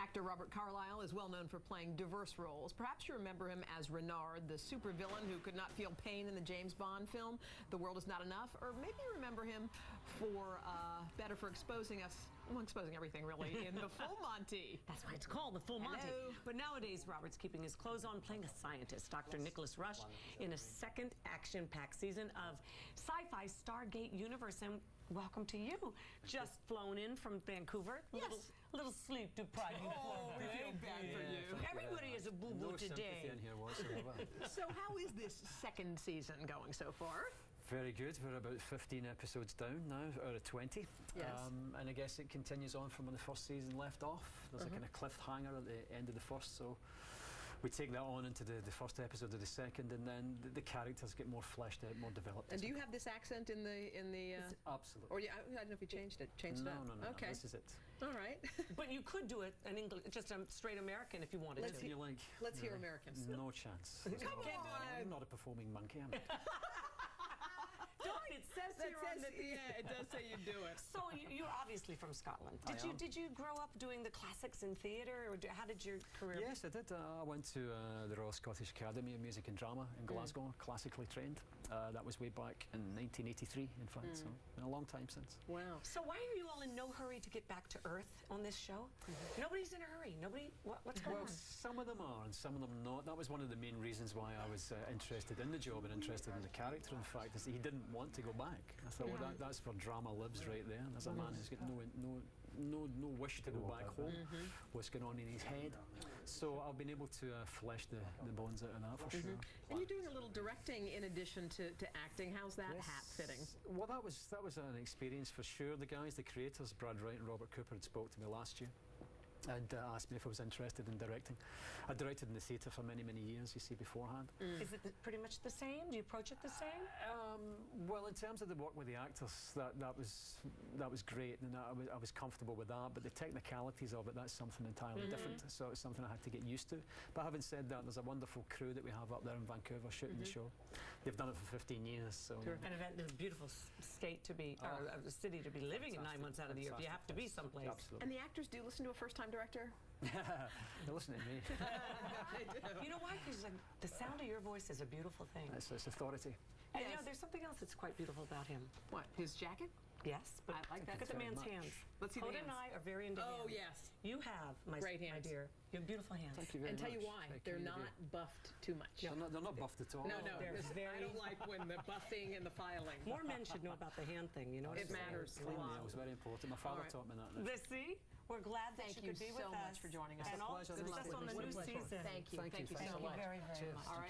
Actor Robert Carlyle is well known for playing diverse roles. Perhaps you remember him as Renard, the supervillain who could not feel pain in the James Bond film The World Is Not Enough. Or maybe you remember him for for exposing us, well, exposing everything really, in The Full Monty. That's why it's called The Full Monty. Hello. But nowadays, Robert's keeping his clothes on, playing a scientist, Dr. Nicholas Rush, in a second action-packed season of sci-fi Stargate Universe. And welcome to you. Just flown in from Vancouver. Yes. Little sleep deprived. Oh, we feel bad for you. Everybody is a boo-boo today. In here whatsoever. So how is this second season going so far? Very good. We're about 15 episodes down now, out of 20. Yes. And I guess it continues on from when the first season left off. There's a kind of cliffhanger at the end of the first, so we take that on into the first episode of the second, and then the characters get more fleshed out, more developed. And do you have this accent in the? Absolutely. Or I don't know if you changed it. No, up. no, no. Okay. This is it. All right. But you could do it in English, just a straight American if you wanted Let's to. see. You like? Let's hear Americans. No chance. Come on. I'm not a performing monkey, am I? Darn, it says here on the... Yeah, it does say you do it. So you're obviously from Scotland. I am. Did you grow up doing the classics in theatre, or how did your career? Yes, I did. I went to the Royal Scottish Academy of Music and Drama in Glasgow, classically trained. That was way back in 1983, in fact, so been a long time since. Wow. So why are you all in no hurry to get back to Earth on this show? Nobody's in a hurry. Nobody. What's going on? Well, some of them are, and some of them not. That was one of the main reasons why I was interested in the job and interested in the character. In fact, is that he didn't want to go back. I thought, well, that's where drama lives, right there. There's a man who's got no wish to go back home. What's going on in his head? So I've been able to flesh the bones out of that for sure. And you're doing a little directing in addition to acting. How's that hat fitting? Well, that was an experience for sure. The guys, the creators, Brad Wright and Robert Cooper, had spoke to me last year and asked me if I was interested in directing. I directed in the theatre for many, many years, you see, beforehand. Is it pretty much the same? Do you approach it the same? Well, in terms of the work with the actors, that was great, and I was comfortable with that. But the technicalities of it, that's something entirely different. So it's something I had to get used to. But having said that, there's a wonderful crew that we have up there in Vancouver shooting the show. They've done it for 15 years. So And a beautle state to be, or a city to be living in 9 months out of the year. If you have to be someplace. Absolutely. And the actors do listen to a first-time director? They're listening to me. You know why? Because the sound of your voice is a beautiful thing. It's authority. And you know, there's something else that's quite beautiful about him. What, his jacket? Yes, but I like that look at the very man's much. hands. Let's see the Hoda hands. and I are very into hands. Oh, yes. You have, my Great my hands. dear. You have beautiful hands. Thank you very And much. tell you why, they're not buffed too much. They're not buffed at all. No, They're because very- I don't like when the buffing and the filing. More men should know about the hand thing, you know what It I'm saying? matters a Clean lot. nails, very important. My father right. taught me that. Let's see. We're glad that Thank you you could be so with us. much for joining us. And It's a all pleasure. success Good luck on the with new this. season. Thank you. Thank you so so much. Very, very much. All right.